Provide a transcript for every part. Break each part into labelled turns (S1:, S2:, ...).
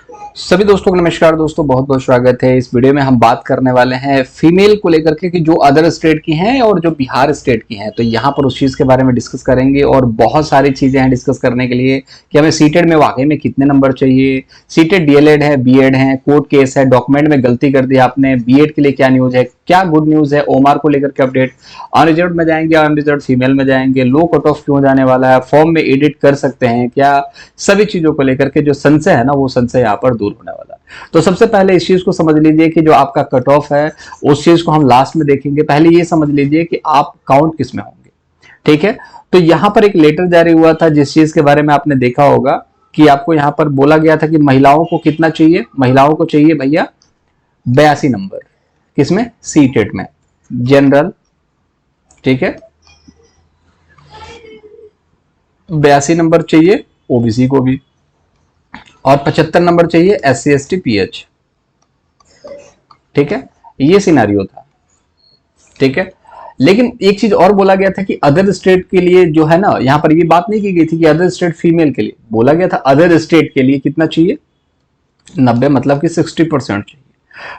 S1: सभी दोस्तों को नमस्कार। दोस्तों बहुत बहुत स्वागत है। इस वीडियो में हम बात करने वाले हैं फीमेल को लेकर के कि जो अदर स्टेट की हैं और जो बिहार स्टेट की हैं। तो यहाँ पर उस चीज़ के बारे में डिस्कस करेंगे और बहुत सारी चीज़ें हैं डिस्कस करने के लिए कि हमें सीटेट में वाकई में कितने नंबर चाहिए। सीटेट डीएलएड है, बीएड है, कोर्ट केस है, डॉक्यूमेंट में गलती कर दी आपने, बीएड के लिए क्या न्यूज़ है, क्या गुड न्यूज़ है, ओमार को लेकर के अपडेट, अनरिजर्व में जाएंगे, अनरिजर्व फीमेल में जाएंगे, लो कट ऑफ क्यों जाने वाला है, फॉर्म में एडिट कर सकते हैं क्या, सभी चीज़ों को लेकर के जो संशय है ना वो संशय यहाँ पर दूर होने वाला है। तो सबसे पहले इस चीज को समझ लीजिए कि जो आपका कट ऑफ है उस चीज को हम लास्ट में देखेंगे। पहले ये समझ लीजिए कि आप काउंट किस में होंगे। ठीक है, तो यहां पर एक लेटर जारी हुआ था जिस चीज के बारे में आपने देखा होगा कि आपको यहां पर बोला गया था कि महिलाओं को कितना चाहिए। महिलाओं को चाहिए भैया 82 नंबर। किसमें? सीटेट में, जनरल। ठीक है, 82 नंबर चाहिए ओबीसी को भी, और 75 नंबर चाहिए SC ST PH। ठीक है, ये सिनारियो था। ठीक है, लेकिन एक चीज और बोला गया था कि अदर स्टेट के लिए जो है ना, यहां पर ये बात नहीं की गई थी कि अदर स्टेट फीमेल के लिए, बोला गया था अदर स्टेट के लिए कितना चाहिए, 90, मतलब कि 60% चाहिए।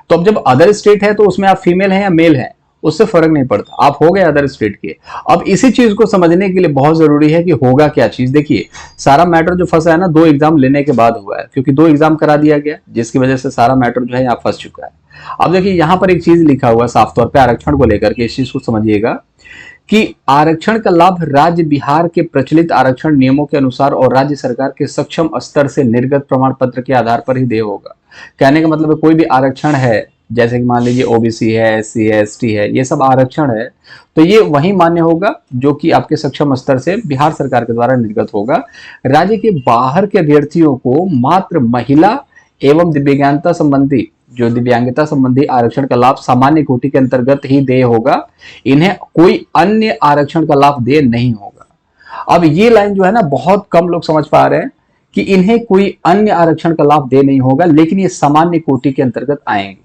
S1: तो अब जब अदर स्टेट है तो उसमें आप फीमेल हैं या मेल हैं उससे फर्क नहीं पड़ता, आप हो गए अदर स्टेट के। अब इसी चीज को समझने के लिए बहुत जरूरी है कि होगा क्या चीज। देखिए, सारा मैटर जो फंसा है ना 2 एग्जाम लेने के बाद हुआ है, क्योंकि 2 एग्जाम करा दिया गया जिसकी वजह से सारा मैटर जो है यहाँ फंस चुका है। अब देखिए यहाँ पर एक चीज लिखा हुआ है साफ तौर पर आरक्षण को लेकर के, इस चीज को समझिएगा कि आरक्षण का लाभ राज्य बिहार के प्रचलित आरक्षण नियमों के अनुसार और राज्य सरकार के सक्षम स्तर से निर्गत प्रमाण पत्र के आधार पर ही देय होगा। कहने का मतलब है कोई भी आरक्षण है, जैसे कि मान लीजिए ओबीसी है, SC है, ST है, ये सब आरक्षण है, तो ये वही मान्य होगा जो कि आपके सक्षम स्तर से बिहार सरकार के द्वारा निर्गत होगा। राज्य के बाहर के अभ्यर्थियों को मात्र महिला एवं दिव्यांगता संबंधी आरक्षण का लाभ सामान्य कोटि के अंतर्गत ही देय होगा। इन्हें कोई अन्य आरक्षण का लाभ देय नहीं होगा। अब ये लाइन जो है ना बहुत कम लोग समझ पा रहे हैं कि इन्हें कोई अन्य आरक्षण का लाभ दे नहीं होगा, लेकिन ये सामान्य कोटि के अंतर्गत आएंगे।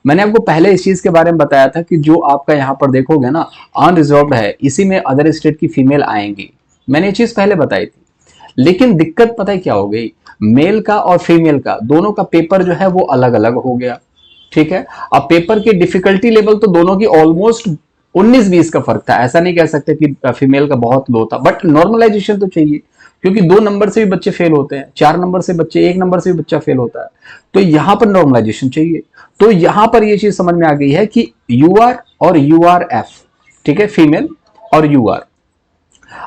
S1: मैंने आपको पहले इस चीज के बारे में बताया था कि जो आपका यहाँ पर देखोगे ना अनरिजर्व्ड है, इसी में अदर स्टेट की फीमेल आएंगी। मैंने ये चीज पहले बताई थी, लेकिन दिक्कत पता है क्या हो गई, मेल का और फीमेल का दोनों का पेपर जो है वो अलग अलग हो गया। ठीक है, अब पेपर की डिफिकल्टी लेवल तो दोनों की ऑलमोस्ट 19-20 का फर्क था। ऐसा नहीं कह सकते कि फीमेल का बहुत लो था, बट नॉर्मलाइजेशन तो चाहिए, क्योंकि 2 नंबर से भी बच्चे फेल होते हैं, 4 नंबर से बच्चे, 1 नंबर से भी बच्चा फेल होता है, तो यहां पर नॉर्मलाइजेशन चाहिए। तो यहां पर ये चीज समझ में आ गई है कि UR और URF, ठीक है, फीमेल और UR,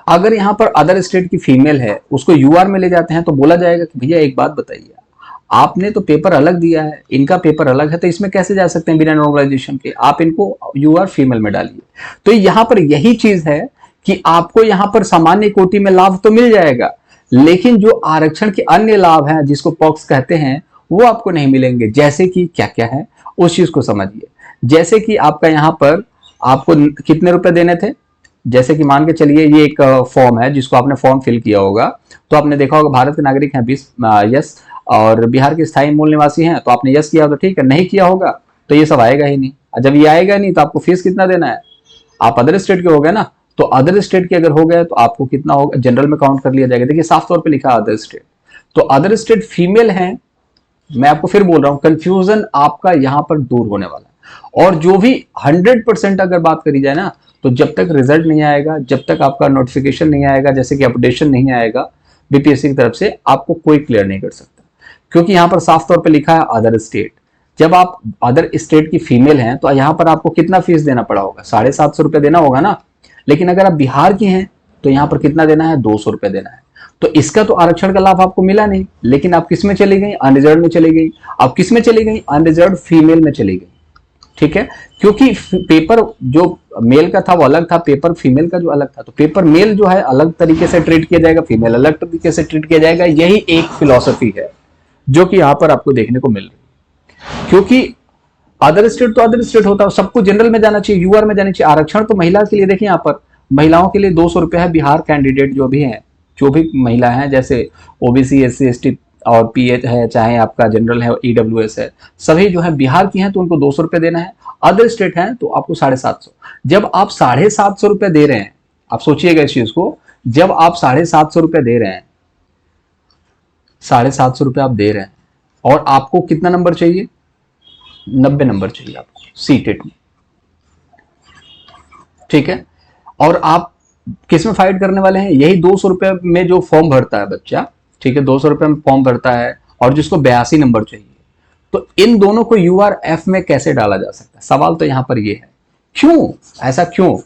S1: अगर यहां पर अदर स्टेट की फीमेल है उसको UR में ले जाते हैं तो बोला जाएगा कि भैया एक बात बताइए, आपने तो पेपर अलग दिया है, इनका पेपर अलग है, तो इसमें कैसे जा सकते हैं बिना नॉर्मलाइजेशन के, आप इनको UR फीमेल में डालिए। तो यहां पर यही चीज है कि आपको यहां पर सामान्य कोटि में लाभ तो मिल जाएगा, लेकिन जो आरक्षण के अन्य लाभ हैं जिसको पॉक्स कहते हैं वो आपको नहीं मिलेंगे। जैसे कि क्या क्या है उस चीज को समझिए। जैसे कि आपका यहां पर आपको कितने रुपए देने थे, जैसे कि मान के चलिए ये एक फॉर्म है जिसको आपने फॉर्म फिल किया होगा, तो आपने देखा होगा भारत के नागरिक हैं 20, यस, और बिहार के स्थायी मूल निवासी हैं, तो आपने यस किया तो ठीक है, नहीं किया होगा तो ये सब आएगा ही नहीं। जब ये आएगा नहीं तो आपको फीस कितना देना है, आप अदर स्टेट के हो गए ना, तो अदर स्टेट के अगर हो गए तो आपको कितना होगा, जनरल में काउंट कर लिया जाएगा। देखिए साफ तौर पे लिखा है अदर स्टेट, तो अदर स्टेट फीमेल है। मैं आपको फिर बोल रहा हूं कंफ्यूजन आपका यहां पर दूर होने वाला है। और जो भी 100% अगर बात करी जाए ना, तो जब तक रिजल्ट नहीं आएगा, जब तक आपका नोटिफिकेशन नहीं आएगा, जैसे कि अपडेशन नहीं आएगा बीपीएससी की तरफ से, आपको कोई क्लियर नहीं कर सकता, क्योंकि यहां पर साफ तौर पे लिखा है अदर स्टेट। जब आप अदर स्टेट की फीमेल हैं तो यहां पर आपको कितना फीस देना पड़ा होगा, 750 रुपए देना होगा ना। लेकिन अगर आप बिहार की हैं तो यहां पर कितना देना है, 200 रुपए देना है। तो इसका तो आरक्षण का लाभ आपको मिला नहीं, लेकिन आप किस में चली गई, अनरिजर्व में चली गई। आप किस में चली गई, अनरिजर्व फीमेल में चली गई। ठीक है, क्योंकि पेपर जो मेल का था वो अलग था, पेपर फीमेल का जो अलग था, तो पेपर मेल जो है अलग तरीके से ट्रीट किया जाएगा, फीमेल अलग तरीके से ट्रीट किया जाएगा। यही एक फिलॉसफी है जो कि यहां पर आपको देखने को मिल रही है। क्योंकि अदर स्टेट तो अदर स्टेट होता है, सबको जनरल में जाना चाहिए, UR में जाना चाहिए। आरक्षण तो महिला के लिए, देखिए यहाँ पर महिलाओं के लिए 200 रुपए है। बिहार कैंडिडेट जो भी है, जो भी महिला है, जैसे ओबीसी, SC ST और PH है, चाहे आपका जनरल है, EWS है, सभी जो है बिहार की हैं तो उनको 200 रुपए देना है। अदर स्टेट है तो आपको 750। जब आप 750 रुपए दे रहे हैं, आप सोचिएगा इस चीज को, जब आप 750 रुपए दे रहे हैं, 750 रुपए आप दे रहे हैं, और आपको कितना नंबर चाहिए, 90 नंबर चाहिए आपको सीटेट में, ठीक है। और आप किस में फाइट करने वाले हैं, यही 200 रुपए में जो फॉर्म भरता है बच्चा, ठीक है, 200 रुपए में फॉर्म भरता है और जिसको 82 नंबर चाहिए, तो इन दोनों को यूआरएफ में कैसे डाला जा सकता है, सवाल तो यहां पर ये है। क्यों, ऐसा क्यों?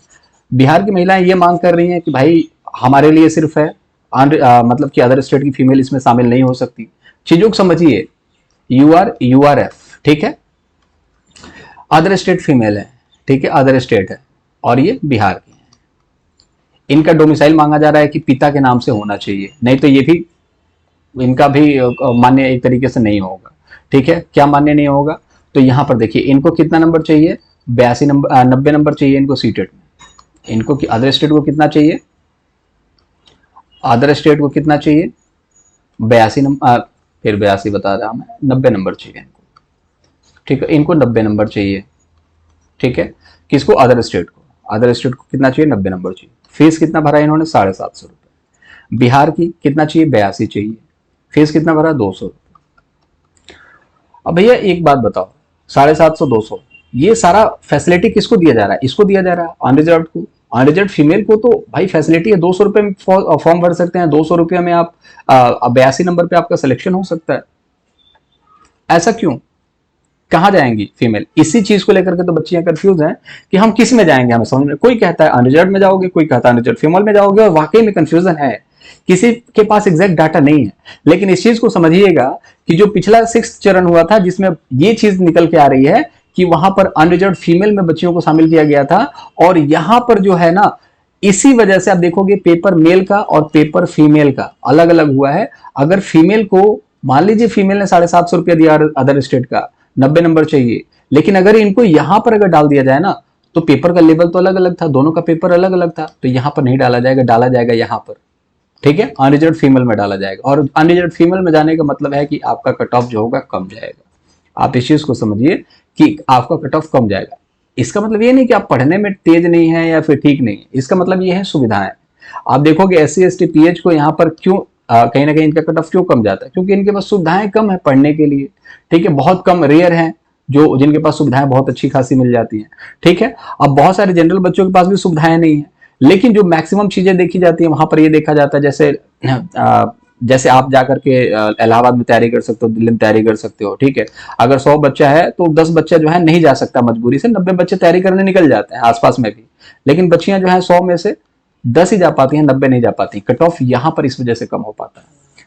S1: बिहार की महिलाएं ये मांग कर रही हैं कि भाई हमारे लिए सिर्फ है, मतलब कि अदर स्टेट की फीमेल इसमें शामिल नहीं हो सकती। चीजों को समझिए, यूआरएफ, ठीक है, अदर स्टेट फीमेल है, ठीक है, अदर स्टेट है, और ये बिहार की है। इनका डोमिसाइल मांगा जा रहा है कि पिता के नाम से होना चाहिए, नहीं तो ये भी, इनका भी मान्य एक तरीके से नहीं होगा, ठीक है। क्या मान्य नहीं होगा, तो यहां पर देखिए इनको कितना नंबर चाहिए, 82 नंबर, 90 नंबर चाहिए इनको सीटेट में। इनको कि अदर स्टेट को कितना चाहिए, अदर स्टेट को कितना चाहिए, 82 नंबर, फिर 82 बता रहा मैं, 90 नंबर चाहिए इनको, ठीक है, इनको 90 नंबर चाहिए, ठीक है। किसको, अदर स्टेट को, अदर स्टेट को कितना चाहिए, 90 नंबर चाहिए। फीस कितना भरा इन्होंने, 750 रुपए। बिहार की कितना चाहिए, 82 चाहिए। फीस कितना भरा, 200 रुपए। अब भैया एक बात बताओ, 750, 200, ये सारा फैसिलिटी किसको दिया जा रहा है, इसको दिया जा रहा है अनरिजर्व को। अनरिजर्व फीमेल को तो भाई फैसिलिटी है, 200 रुपए में फॉर्म भर सकते हैं, 200 रुपये में आप 82 नंबर पे आपका सिलेक्शन हो सकता है। ऐसा क्यों, कहां जाएंगी फीमेल, इसी चीज को लेकर के तो बच्चियां कंफ्यूज हैं कि हम किस में जाएंगे, हमें समझ में, कोई कहता है अनरिजर्व में जाओगे, कोई कहता है अनरिजर्व फीमेल में जाओगे, और वाकई में कंफ्यूजन है, किसी के पास एग्जैक्ट डाटा नहीं है। लेकिन इस चीज को समझिएगा कि जो पिछला 6th चरण हुआ था जिसमें ये चीज निकल के आ रही है कि वहां पर अनरिजर्व फीमेल में बच्चियों को शामिल किया गया था, और यहां पर जो है ना, इसी वजह से आप देखोगे पेपर मेल का और पेपर फीमेल का अलग अलग हुआ है। अगर फीमेल को, मान लीजिए फीमेल ने 750 रुपया दिया अदर स्टेट का, 90 नंबर चाहिए, लेकिन अगर इनको यहां पर अगर डाल दिया जाए ना, तो पेपर का लेवल तो अलग अलग था, दोनों का पेपर अलग अलग था, तो यहां पर नहीं डाला जाएगा, डाला जाएगा यहां पर, ठीक है, अनरिजर्व फीमेल में डाला जाएगा। और अनरिजर्व फीमेल में जाने का मतलब है कि आपका कट ऑफ जो होगा कम जाएगा। आप इस चीज को समझिए कि आपका कट ऑफ कम जाएगा। इसका मतलब ये नहीं कि आप पढ़ने में तेज नहीं है या फिर ठीक नहीं है, इसका मतलब ये है सुविधाएं। आप देखोगे SC ST PH को यहाँ पर क्यों कहीं ना कहीं इनका कट ऑफ क्यों कम जाता है, क्योंकि इनके पास सुविधाएं कम है पढ़ने के लिए, ठीक है, बहुत कम, रेयर है जो जिनके पास सुविधाएं बहुत अच्छी खासी मिल जाती हैं, ठीक है। अब बहुत सारे जनरल बच्चों के पास भी सुविधाएं नहीं है, लेकिन जो मैक्सिमम चीजें देखी जाती है वहां पर ये देखा जाता है, जैसे आप जाकर के इलाहाबाद में तैयारी कर सकते हो, दिल्ली में तैयारी कर सकते हो, ठीक है। अगर 100 बच्चा है तो 10 बच्चा जो है नहीं जा सकता मजबूरी से, 90 बच्चे तैयारी करने निकल जाते हैं आसपास में भी, लेकिन बच्चियां जो है 100 में से 10 ही जा पाती हैं, 90 नहीं जा पाती। कट ऑफ यहां पर इस वजह से कम हो पाता है,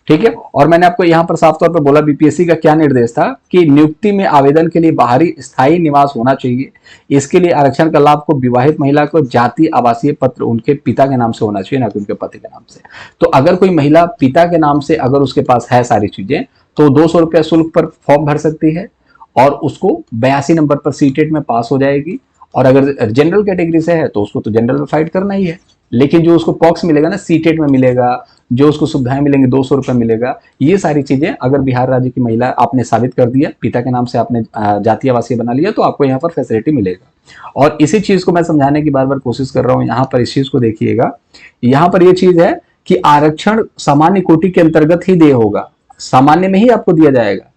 S1: ठीक है। और मैंने आपको यहां पर साफ तौर पर बोला, बीपीएससी का क्या निर्देश था कि नियुक्ति में आवेदन के लिए बाहरी स्थायी निवास होना चाहिए। इसके लिए आरक्षण का लाभ को विवाहित महिला को जाति आवासीय पत्र उनके पिता के नाम से होना चाहिए, ना कि उनके पति के नाम से। तो अगर कोई महिला पिता के नाम से अगर उसके पास है सारी चीजें, तो 200 रुपया शुल्क पर फॉर्म भर सकती है और उसको 82 नंबर पर सीटेट में पास हो जाएगी। और अगर जनरल कैटेगरी से है तो उसको तो जनरल में फाइट करना ही है, लेकिन जो उसको पॉक्स मिलेगा ना, सीटेट में मिलेगा, जो उसको सुविधाएं मिलेंगी, 200 रुपये मिलेगा, ये सारी चीजें अगर बिहार राज्य की महिला आपने साबित कर दिया, पिता के नाम से आपने जातीय आवासीय बना लिया, तो आपको यहाँ पर फैसिलिटी मिलेगा। और इसी चीज को मैं समझाने की बार बार कोशिश कर रहा हूँ। यहाँ पर इस चीज को देखिएगा, यहाँ पर ये चीज है कि आरक्षण सामान्य कोटि के अंतर्गत ही देय होगा, सामान्य में ही आपको दिया जाएगा,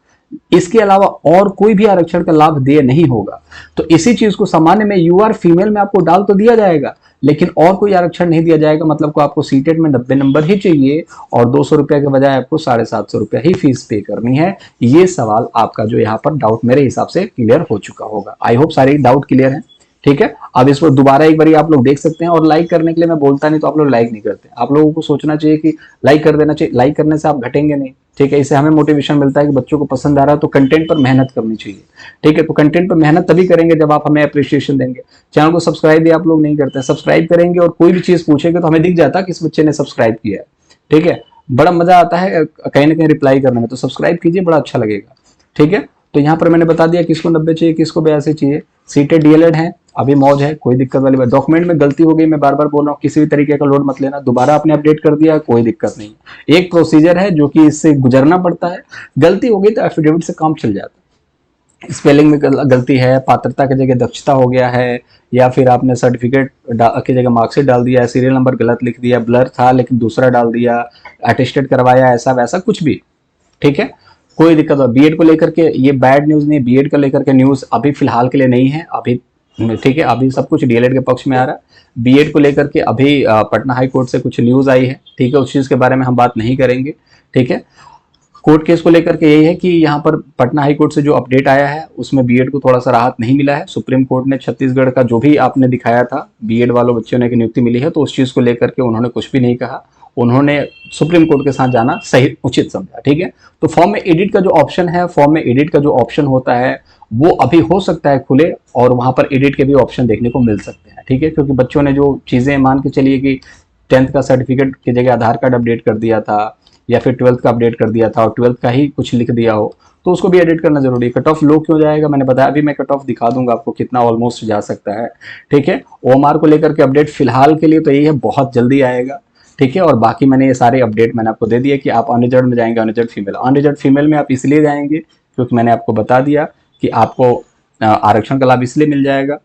S1: इसके अलावा और कोई भी आरक्षण का लाभ देय नहीं होगा। तो इसी चीज को सामान्य में यूआर फीमेल में आपको डाल तो दिया जाएगा, लेकिन और कोई आरक्षण नहीं दिया जाएगा। मतलब को आपको सीटेट में 90 नंबर ही चाहिए और 200 रुपया के बजाय आपको 750 रुपया ही फीस पे करनी है। ये सवाल आपका जो यहाँ पर डाउट मेरे हिसाब से क्लियर हो चुका होगा। आई होप सारे डाउट क्लियर है, ठीक है। अब इसको दोबारा एक बार आप लोग देख सकते हैं। और लाइक करने के लिए मैं बोलता नहीं तो आप लोग लाइक नहीं करते। आप लोगों को सोचना चाहिए कि लाइक कर देना चाहिए, लाइक करने से आप घटेंगे नहीं, ठीक है। इससे हमें मोटिवेशन मिलता है कि बच्चों को पसंद आ रहा है, तो कंटेंट पर मेहनत करनी चाहिए, ठीक है। तो कंटेंट पर मेहनत तभी करेंगे जब आप हमें अप्रिशिएशन देंगे। चैनल को सब्सक्राइब भी आप लोग नहीं करते, सब्सक्राइब करेंगे और कोई भी चीज पूछेंगे तो हमें दिख जाता है कि इस बच्चे ने सब्सक्राइब किया है, ठीक है। बड़ा मजा आता है कहीं ना कहीं रिप्लाई करने में, तो सब्सक्राइब कीजिए, बड़ा अच्छा लगेगा, ठीक है। तो यहाँ पर मैंने बता दिया किसको 90 चाहिए, किसको 82 चाहिए। सीटेट डीएलएड है, अभी मौज है, कोई दिक्कत वाली बात। डॉक्यूमेंट में गलती हो गई, मैं बार बार बोल रहा हूँ, किसी भी तरीके का लोड मत लेना, दोबारा आपने अपडेट कर दिया, कोई दिक्कत नहीं। एक प्रोसीजर है जो कि इससे गुजरना पड़ता है, गलती हो गई तो एफिडेविट से काम चल जाता है। स्पेलिंग में गलती है, पात्रता की जगह दक्षता हो गया है, या फिर आपने सर्टिफिकेट की जगह मार्कशीट डाल दिया है, सीरियल नंबर गलत लिख दिया, ब्लर था लेकिन दूसरा डाल दिया, अटेस्टेड करवाया, ऐसा वैसा कुछ भी, ठीक है। कोई दिक्कत हो बीएड को लेकर के, ये बैड न्यूज नहीं, बीएड को लेकर के न्यूज अभी फिलहाल के लिए नहीं है अभी, ठीक है। अभी सब कुछ डीएलएड के पक्ष में आ रहा है। बीएड को लेकर के अभी पटना हाई कोर्ट से कुछ न्यूज आई है, ठीक है, उस चीज के बारे में हम बात नहीं करेंगे, ठीक है। कोर्ट केस को लेकर के यही है कि यहाँ पर पटना हाई कोर्ट से जो अपडेट आया है उसमें बीएड को थोड़ा सा राहत नहीं मिला है। सुप्रीम कोर्ट ने छत्तीसगढ़ का जो भी आपने दिखाया था बीएड वालों बच्चों ने की नियुक्ति मिली है, तो उस चीज को लेकर के उन्होंने कुछ भी नहीं कहा। उन्होंने सुप्रीम कोर्ट के साथ जाना सही उचित समझा, ठीक है। तो फॉर्म में एडिट का जो ऑप्शन है, फॉर्म में एडिट का जो ऑप्शन होता है वो अभी हो सकता है खुले, और वहां पर एडिट के भी ऑप्शन देखने को मिल सकते हैं, ठीक है। क्योंकि बच्चों ने जो चीजें मान के चलिए कि 10th का सर्टिफिकेट की जगह आधार कार्ड अपडेट कर दिया था, या फिर 12th का अपडेट कर दिया था और 12th का ही कुछ लिख दिया हो, तो उसको भी एडिट करना जरूरी है। कट ऑफ लो क्यों जाएगा मैंने बताया, अभी मैं कट ऑफ दिखा दूंगा आपको कितना ऑलमोस्ट जा सकता है, ठीक है। ओएमआर को लेकर के अपडेट फिलहाल के लिए तो यही है, बहुत जल्दी आएगा, ठीक है। और बाकी मैंने ये सारे अपडेट मैंने आपको दे दिया कि आप अनरिजर्व में जाएंगे, अनरिजर्व फीमेल, अनरिजर्व फीमेल में आप इसलिए जाएंगे क्योंकि मैंने आपको बता दिया कि आपको आरक्षण का लाभ इसलिए मिल जाएगा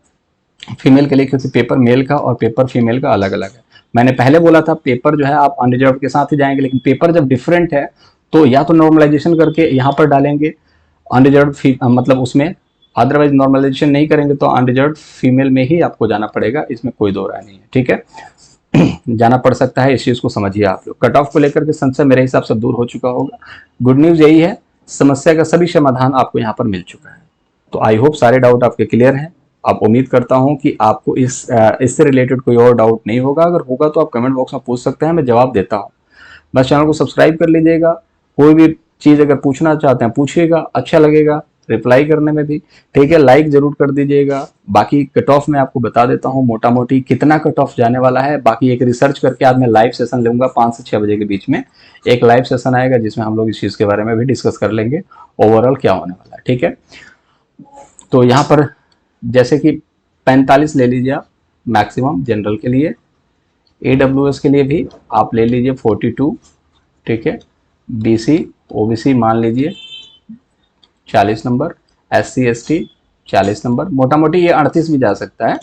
S1: फीमेल के लिए क्योंकि पेपर मेल का और पेपर फीमेल का अलग अलग है। मैंने पहले बोला था पेपर जो है आप अनरिजर्व के साथ ही जाएंगे, लेकिन पेपर जब डिफरेंट है तो या तो नॉर्मलाइजेशन करके यहाँ पर डालेंगे अनरिजर्व, मतलब उसमें, अदरवाइज नॉर्मलाइजेशन नहीं करेंगे तो अनरिजर्व फीमेल में ही आपको जाना पड़ेगा, इसमें कोई दो राय नहीं है, ठीक है। जाना पड़ सकता है, इस चीज को समझिए आप लोग। कट ऑफ को लेकर के संशय मेरे हिसाब से दूर हो चुका होगा। गुड न्यूज यही है, समस्या का सभी समाधान आपको यहाँ पर मिल चुका है। तो आई होप सारे डाउट आपके क्लियर हैं। आप उम्मीद करता हूं कि आपको इससे रिलेटेड कोई और डाउट नहीं होगा। अगर होगा तो आप कमेंट बॉक्स में पूछ सकते हैं, मैं जवाब देता हूं। बस चैनल को सब्सक्राइब कर लीजिएगा। कोई भी चीज अगर पूछना चाहते हैं पूछिएगा, अच्छा लगेगा रिप्लाई करने में भी, ठीक है। लाइक जरूर कर दीजिएगा। बाकी कट ऑफ में आपको बता देता हूँ मोटा मोटी कितना कट ऑफ जाने वाला है। बाकी एक रिसर्च करके आज मैं लाइव सेशन लूंगा 5 से 6 बजे के बीच में एक लाइव सेशन आएगा जिसमें हम लोग इस चीज के बारे में भी डिस्कस कर लेंगे ओवरऑल क्या होने वाला है, ठीक है। तो यहाँ पर जैसे कि 45 ले लीजिए आप मैक्सिमम जनरल के लिए, AWS के लिए भी आप ले लीजिए 42, ठीक है। BC OBC मान लीजिए 40 नंबर, SC ST 40 नंबर, मोटा मोटी ये 38 भी जा सकता है,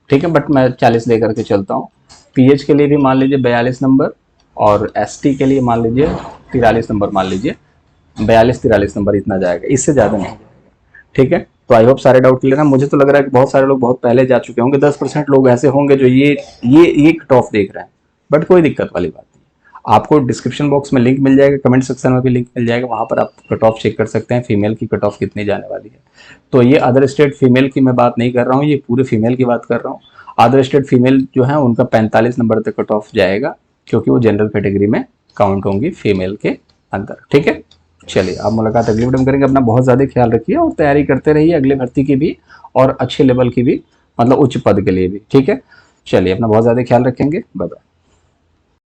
S1: ठीक है, बट मैं 40 लेकर के चलता हूँ। PH के लिए भी मान लीजिए 42 नंबर, और ST के लिए मान लीजिए 43 नंबर, मान लीजिए 42-43 नंबर इतना जाएगा, इससे ज़्यादा नहीं जाएगा, ठीक है। तो आई होप सारे डाउट क्लियर है। मुझे तो लग रहा है कि बहुत सारे लोग बहुत पहले जा चुके होंगे, 10% लोग ऐसे होंगे जो ये कट ऑफ देख रहे हैं, बट कोई दिक्कत वाली बात नहीं। आपको डिस्क्रिप्शन बॉक्स में लिंक मिल जाएगा, कमेंट सेक्शन में भी लिंक मिल जाएगा, वहां पर आप कट ऑफ चेक कर सकते हैं फीमेल की कट ऑफ कितनी जाने वाली है। तो ये अदर स्टेट फीमेल की मैं बात नहीं कर रहा हूँ, ये पूरे फीमेल की बात कर रहा हूँ। अदर स्टेट फीमेल जो है उनका 45 नंबर तक कट ऑफ जाएगा क्योंकि वो जनरल कैटेगरी में काउंट होंगी फीमेल के अंदर, ठीक है। चलिए आप मुलाकात अगली वीडियो में करेंगे। अपना बहुत ज़्यादा ख्याल रखिए और तैयारी करते रहिए अगले भर्ती की भी और अच्छे लेवल की भी, मतलब उच्च पद के लिए भी, ठीक है। चलिए अपना बहुत ज़्यादा ख्याल रखेंगे। Bye bye.